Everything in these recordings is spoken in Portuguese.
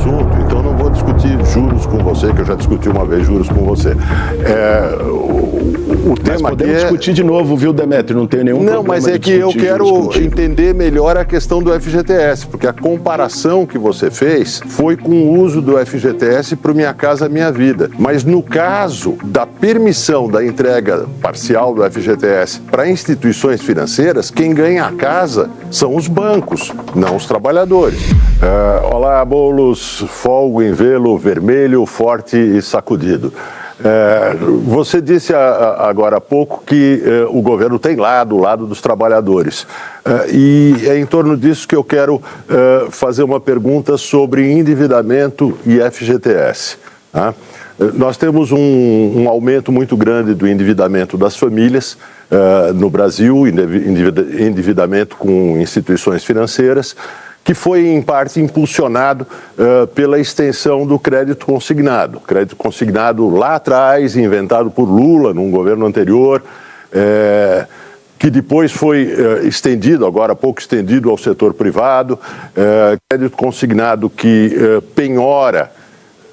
assunto, então não vou discutir juros com você, que eu já discuti uma vez juros com você. O tema podemos aqui discutir de novo, viu, Demétrio? Não tenho nenhum problema. Não, mas é que eu quero entender melhor a questão do FGTS, porque a comparação que você fez foi com o uso do FGTS para o Minha Casa Minha Vida. Mas no caso da permissão da entrega parcial do FGTS para instituições financeiras, quem ganha a casa são os bancos, não os trabalhadores. Olá, Boulos, folgo em vê-lo vermelho, forte e sacudido. Você disse agora há pouco que o governo tem do lado dos trabalhadores. E é em torno disso que eu quero fazer uma pergunta sobre endividamento e FGTS. Tá? Nós temos um aumento muito grande do endividamento das famílias no Brasil, endividamento com instituições financeiras, que foi, em parte, impulsionado pela extensão do crédito consignado. Crédito consignado lá atrás, inventado por Lula, num governo anterior, que depois foi estendido, agora há pouco estendido ao setor privado. Crédito consignado que penhora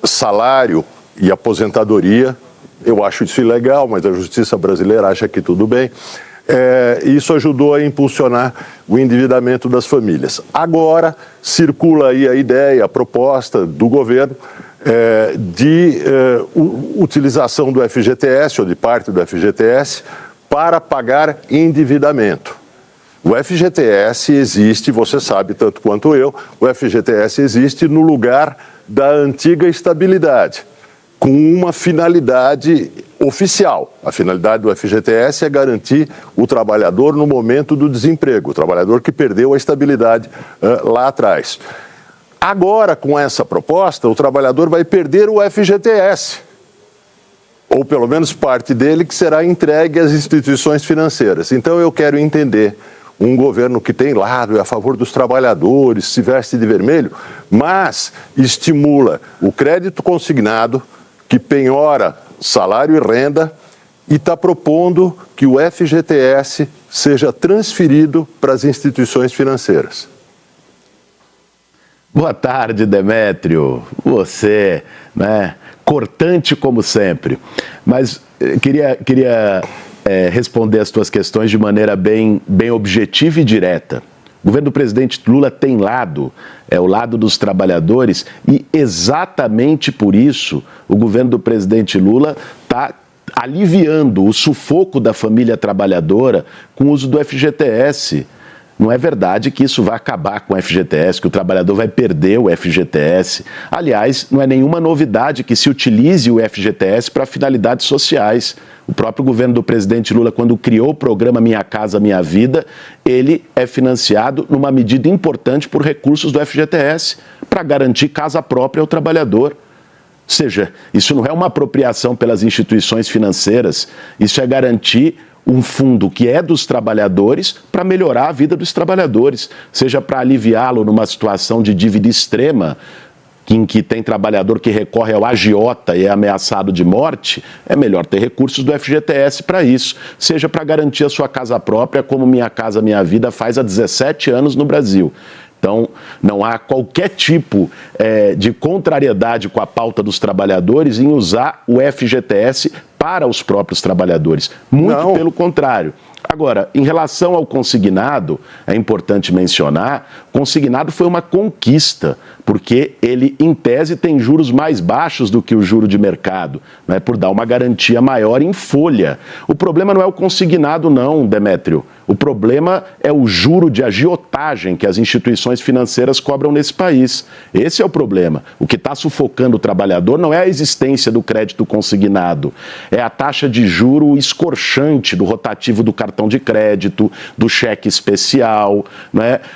salário e aposentadoria. Eu acho isso ilegal, mas a justiça brasileira acha que tudo bem. Isso ajudou a impulsionar o endividamento das famílias. Agora circula aí a ideia, a proposta do governo de utilização do FGTS ou de parte do FGTS para pagar endividamento. O FGTS existe, você sabe tanto quanto eu, o FGTS existe no lugar da antiga estabilidade, com uma finalidade oficial. A finalidade do FGTS é garantir o trabalhador no momento do desemprego, o trabalhador que perdeu a estabilidade lá atrás. Agora, com essa proposta, o trabalhador vai perder o FGTS, ou pelo menos parte dele, que será entregue às instituições financeiras. Então, eu quero entender um governo que tem lado, é a favor dos trabalhadores, se veste de vermelho, mas estimula o crédito consignado, que penhora salário e renda, e está propondo que o FGTS seja transferido para as instituições financeiras. Boa tarde, Demétrio. Você, cortante como sempre. Mas queria responder as tuas questões de maneira bem objetiva e direta. O governo do presidente Lula tem o lado dos trabalhadores, e exatamente por isso o governo do presidente Lula está aliviando o sufoco da família trabalhadora com o uso do FGTS. Não é verdade que isso vai acabar com o FGTS, que o trabalhador vai perder o FGTS. Aliás, não é nenhuma novidade que se utilize o FGTS para finalidades sociais. O próprio governo do presidente Lula, quando criou o programa Minha Casa Minha Vida, ele é financiado numa medida importante por recursos do FGTS, para garantir casa própria ao trabalhador. Ou seja, isso não é uma apropriação pelas instituições financeiras, isso é garantir um fundo que é dos trabalhadores para melhorar a vida dos trabalhadores, seja para aliviá-lo numa situação de dívida extrema, em que tem trabalhador que recorre ao agiota e é ameaçado de morte, é melhor ter recursos do FGTS para isso, seja para garantir a sua casa própria, como Minha Casa Minha Vida faz há 17 anos no Brasil. Então, não há qualquer tipo de contrariedade com a pauta dos trabalhadores em usar o FGTS para os próprios trabalhadores. Muito pelo contrário. Agora, em relação ao consignado, é importante mencionar, consignado foi uma conquista, porque ele, em tese, tem juros mais baixos do que o juro de mercado, por dar uma garantia maior em folha. O problema não é o consignado não, Demétrio. O problema é o juro de agiotagem que as instituições financeiras cobram nesse país. Esse é o problema. O que está sufocando o trabalhador não é a existência do crédito consignado, é a taxa de juro escorchante do rotativo do cartão de crédito, do cheque especial.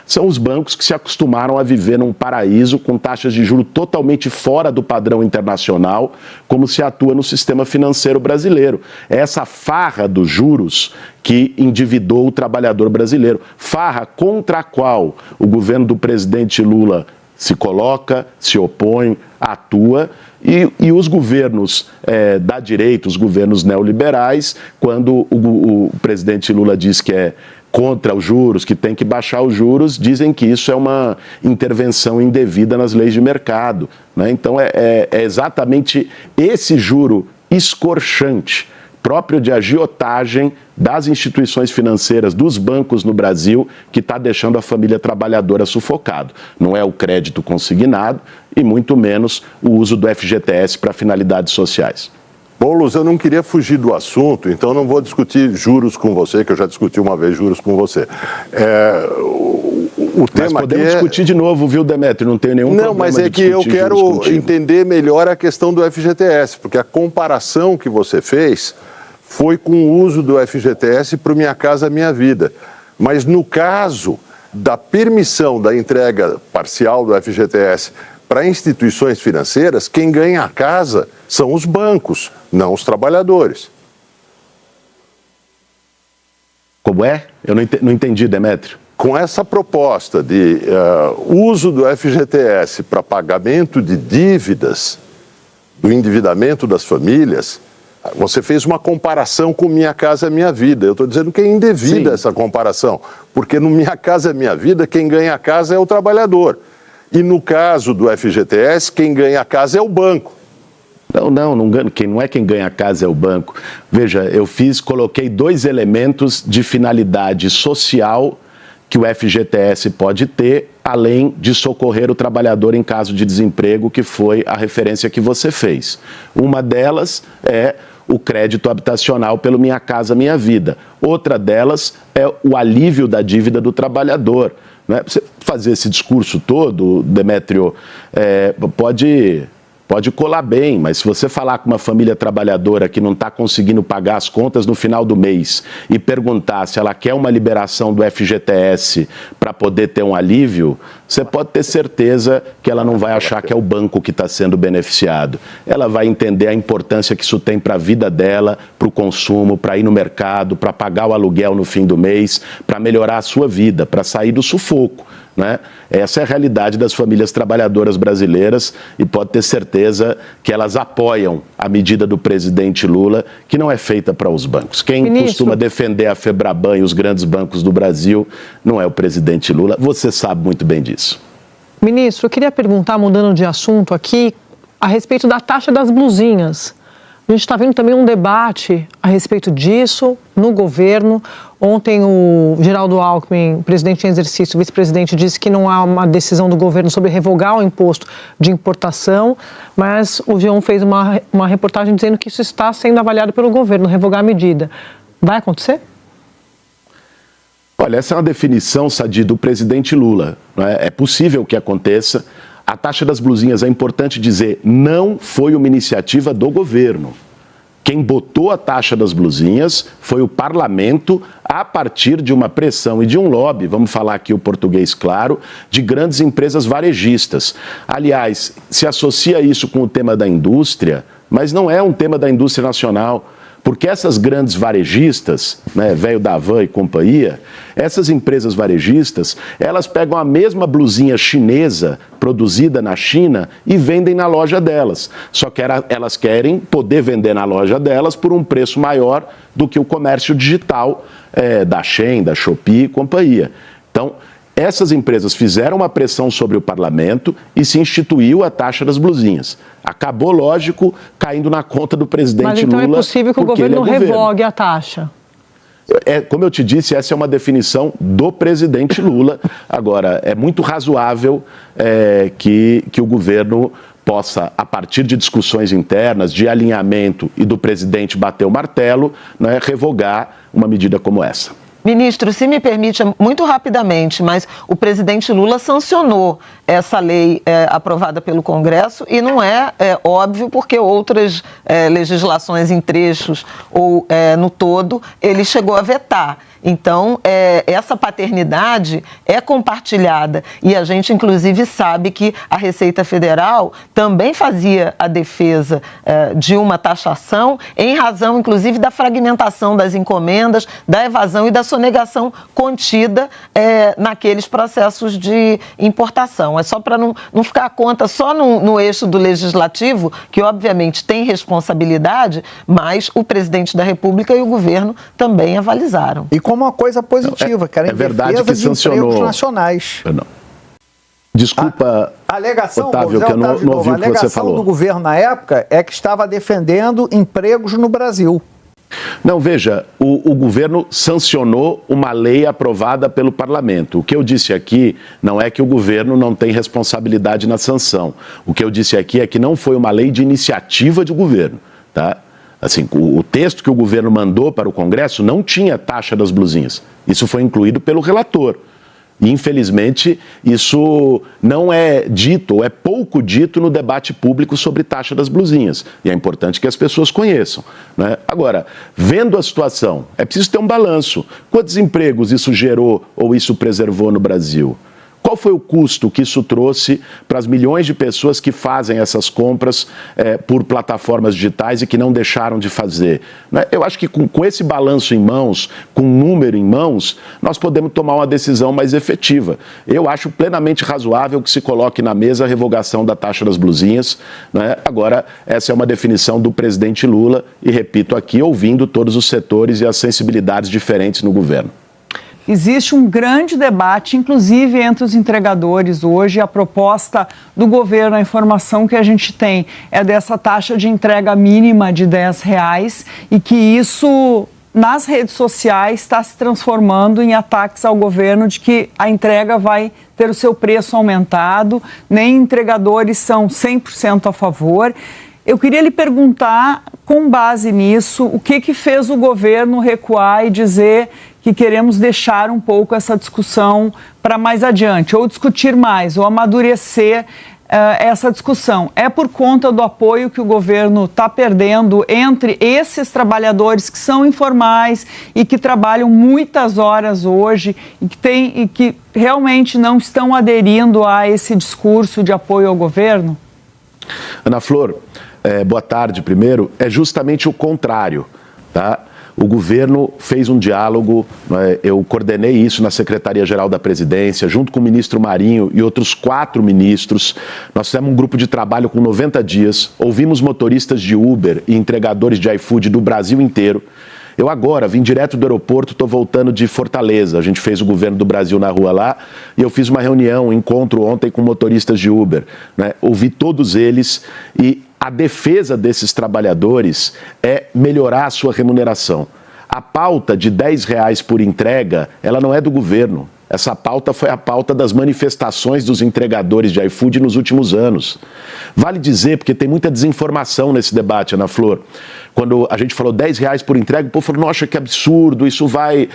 São os bancos que se acostumaram a viver num paraíso com taxas de juro totalmente fora do padrão internacional, como se atua no sistema financeiro brasileiro. É essa farra dos juros que endividou o trabalhador brasileiro. Farra contra a qual o governo do presidente Lula se coloca, se opõe, atua, e os governos da direita, os governos neoliberais, quando o presidente Lula diz que é contra os juros, que tem que baixar os juros, dizem que isso é uma intervenção indevida nas leis de mercado, né? Então é exatamente esse juro escorchante, próprio de agiotagem das instituições financeiras, dos bancos no Brasil, que está deixando a família trabalhadora sufocado. Não é o crédito consignado e muito menos o uso do FGTS para finalidades sociais. Bom, Luz, eu não queria fugir do assunto, então não vou discutir juros com você, que eu já discuti uma vez juros com você. Mas podemos discutir de novo, viu, Demétrio? Não tenho nenhum problema. Não, mas é que eu quero entender melhor a questão do FGTS, porque a comparação que você fez foi com o uso do FGTS para o Minha Casa Minha Vida. Mas no caso da permissão da entrega parcial do FGTS para instituições financeiras, quem ganha a casa são os bancos, não os trabalhadores. Como é? Eu não entendi, Demétrio. Com essa proposta de uso do FGTS para pagamento de dívidas, do endividamento das famílias, você fez uma comparação com Minha Casa Minha Vida. Eu estou dizendo que é indevida essa comparação, porque no Minha Casa Minha Vida, quem ganha a casa é o trabalhador. E no caso do FGTS, quem ganha a casa é o banco. Não é quem ganha a casa é o banco. Veja, coloquei 2 elementos de finalidade social que o FGTS pode ter, além de socorrer o trabalhador em caso de desemprego, que foi a referência que você fez. Uma delas é o crédito habitacional pelo Minha Casa Minha Vida. Outra delas é o alívio da dívida do trabalhador. Né? Você fazer esse discurso todo, Demétrio, pode colar bem, mas se você falar com uma família trabalhadora que não está conseguindo pagar as contas no final do mês e perguntar se ela quer uma liberação do FGTS para poder ter um alívio, você pode ter certeza que ela não vai achar que é o banco que está sendo beneficiado. Ela vai entender a importância que isso tem para a vida dela, para o consumo, para ir no mercado, para pagar o aluguel no fim do mês, para melhorar a sua vida, para sair do sufoco. Né? Essa é a realidade das famílias trabalhadoras brasileiras e pode ter certeza que elas apoiam a medida do presidente Lula, que não é feita para os bancos. Quem costuma defender a Febraban e os grandes bancos do Brasil não é o presidente Lula, você sabe muito bem disso. Ministro, eu queria perguntar, mudando de assunto aqui, a respeito da taxa das blusinhas. A gente está vendo também um debate a respeito disso no governo. Ontem o Geraldo Alckmin, presidente em exercício, vice-presidente, disse que não há uma decisão do governo sobre revogar o imposto de importação, mas o G1 fez uma reportagem dizendo que isso está sendo avaliado pelo governo, revogar a medida. Vai acontecer? Olha, essa é uma definição, Sadi, do presidente Lula. Né? É possível que aconteça. A taxa das blusinhas, é importante dizer, não foi uma iniciativa do governo. Quem botou a taxa das blusinhas foi o parlamento a partir de uma pressão e de um lobby, vamos falar aqui o português claro, de grandes empresas varejistas. Aliás, se associa isso com o tema da indústria, mas não é um tema da indústria nacional. Porque essas grandes varejistas, né, Velho da Van e companhia, essas empresas varejistas, elas pegam a mesma blusinha chinesa produzida na China e vendem na loja delas. Só que elas querem poder vender na loja delas por um preço maior do que o comércio digital da Shein, da Shopee e companhia. Então, essas empresas fizeram uma pressão sobre o parlamento e se instituiu a taxa das blusinhas. Acabou, lógico, caindo na conta do presidente Lula. Mas então é possível que o governo revogue a taxa? Como eu te disse, essa é uma definição do presidente Lula. Agora, é muito razoável que o governo possa, a partir de discussões internas, de alinhamento e do presidente bater o martelo, né, revogar uma medida como essa. Ministro, se me permite, muito rapidamente, mas o presidente Lula sancionou essa lei aprovada pelo Congresso e não é óbvio porque outras legislações em trechos ou no todo ele chegou a vetar. Então, essa paternidade é compartilhada e a gente, inclusive, sabe que a Receita Federal também fazia a defesa de uma taxação em razão, inclusive, da fragmentação das encomendas, da evasão e da sonegação contida naqueles processos de importação. É só para não ficar a conta só no eixo do Legislativo, que, obviamente, tem responsabilidade, mas o presidente da República e o governo também avalizaram. E como uma coisa positiva, que era em verdade defesa que sancionou empregos nacionais. Perdão. Desculpa, a alegação, Otávio, que eu não ouvi o que você falou. A alegação do governo na época é que estava defendendo empregos no Brasil. Não, veja, o governo sancionou uma lei aprovada pelo parlamento. O que eu disse aqui não é que o governo não tem responsabilidade na sanção. O que eu disse aqui é que não foi uma lei de iniciativa do governo, tá? Assim, o texto que o governo mandou para o Congresso não tinha taxa das blusinhas. Isso foi incluído pelo relator. E, infelizmente, isso não é dito, ou é pouco dito no debate público sobre taxa das blusinhas. E é importante que as pessoas conheçam, né? Agora, vendo a situação, é preciso ter um balanço. Quantos empregos isso gerou ou isso preservou no Brasil? Qual foi o custo que isso trouxe para as milhões de pessoas que fazem essas compras por plataformas digitais e que não deixaram de fazer? Né? Eu acho que com esse balanço em mãos, com um número em mãos, nós podemos tomar uma decisão mais efetiva. Eu acho plenamente razoável que se coloque na mesa a revogação da taxa das blusinhas, né? Agora, essa é uma definição do presidente Lula e, repito aqui, ouvindo todos os setores e as sensibilidades diferentes no governo. Existe um grande debate, inclusive entre os entregadores hoje. A proposta do governo, a informação que a gente tem é dessa taxa de entrega mínima de R$10 e que isso, nas redes sociais, está se transformando em ataques ao governo de que a entrega vai ter o seu preço aumentado, nem entregadores são 100% a favor. Eu queria lhe perguntar, com base nisso, o que fez o governo recuar e dizer que queremos deixar um pouco essa discussão para mais adiante, ou discutir mais, ou amadurecer essa discussão. É por conta do apoio que o governo está perdendo entre esses trabalhadores que são informais e que trabalham muitas horas hoje e que realmente não estão aderindo a esse discurso de apoio ao governo? Ana Flor, boa tarde primeiro. É justamente o contrário, tá? O governo fez um diálogo, eu coordenei isso na Secretaria-Geral da Presidência, junto com o ministro Marinho e outros 4 ministros. Nós fizemos um grupo de trabalho com 90 dias, ouvimos motoristas de Uber e entregadores de iFood do Brasil inteiro. Eu agora vim direto do aeroporto, estou voltando de Fortaleza. A gente fez o governo do Brasil na rua lá e eu fiz uma reunião, um encontro ontem com motoristas de Uber, né? Ouvi todos eles e a defesa desses trabalhadores é melhorar a sua remuneração. A pauta de R$10 por entrega, ela não é do governo. Essa pauta foi a pauta das manifestações dos entregadores de iFood nos últimos anos. Vale dizer, porque tem muita desinformação nesse debate, Ana Flor. Quando a gente falou R$10 por entrega, o povo falou, nossa, que absurdo, isso vai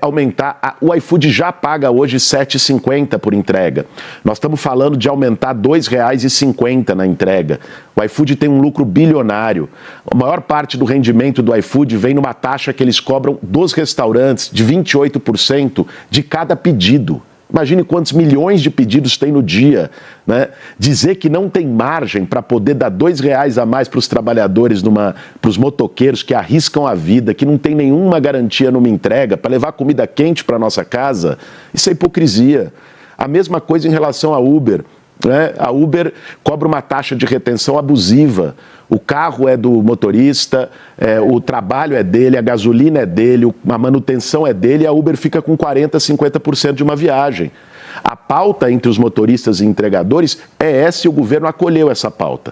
aumentar. O iFood já paga hoje R$7,50 por entrega. Nós estamos falando de aumentar R$2,50 na entrega. O iFood tem um lucro bilionário. A maior parte do rendimento do iFood vem numa taxa que eles cobram dos restaurantes de 28% de cada pedido. Imagine quantos milhões de pedidos tem no dia, né? Dizer que não tem margem para poder dar R$2 a mais para os trabalhadores, para os motoqueiros que arriscam a vida, que não tem nenhuma garantia numa entrega, para levar comida quente para nossa casa, isso é hipocrisia. A mesma coisa em relação à Uber, né? A Uber cobra uma taxa de retenção abusiva. O carro é do motorista, o trabalho é dele, a gasolina é dele, a manutenção é dele e a Uber fica com 40%, 50% de uma viagem. A pauta entre os motoristas e entregadores é essa e o governo acolheu essa pauta.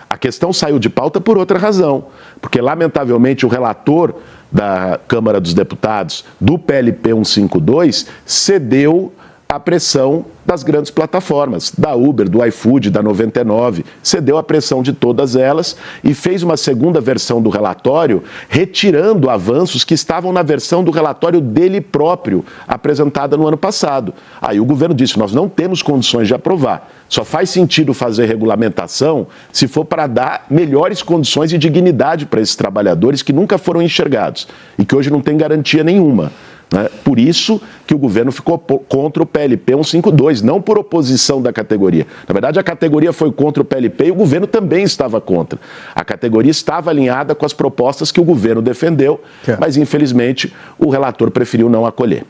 A questão saiu de pauta por outra razão, porque lamentavelmente o relator da Câmara dos Deputados do PLP 152 cedeu à pressão das grandes plataformas, da Uber, do iFood, da 99, cedeu à pressão de todas elas e fez uma segunda versão do relatório, retirando avanços que estavam na versão do relatório dele próprio, apresentada no ano passado. Aí o governo disse, nós não temos condições de aprovar, só faz sentido fazer regulamentação se for para dar melhores condições e dignidade para esses trabalhadores que nunca foram enxergados e que hoje não têm garantia nenhuma. Por isso que o governo ficou contra o PLP 152, não por oposição da categoria. Na verdade, a categoria foi contra o PLP e o governo também estava contra. A categoria estava alinhada com as propostas que o governo defendeu, mas infelizmente o relator preferiu não acolher.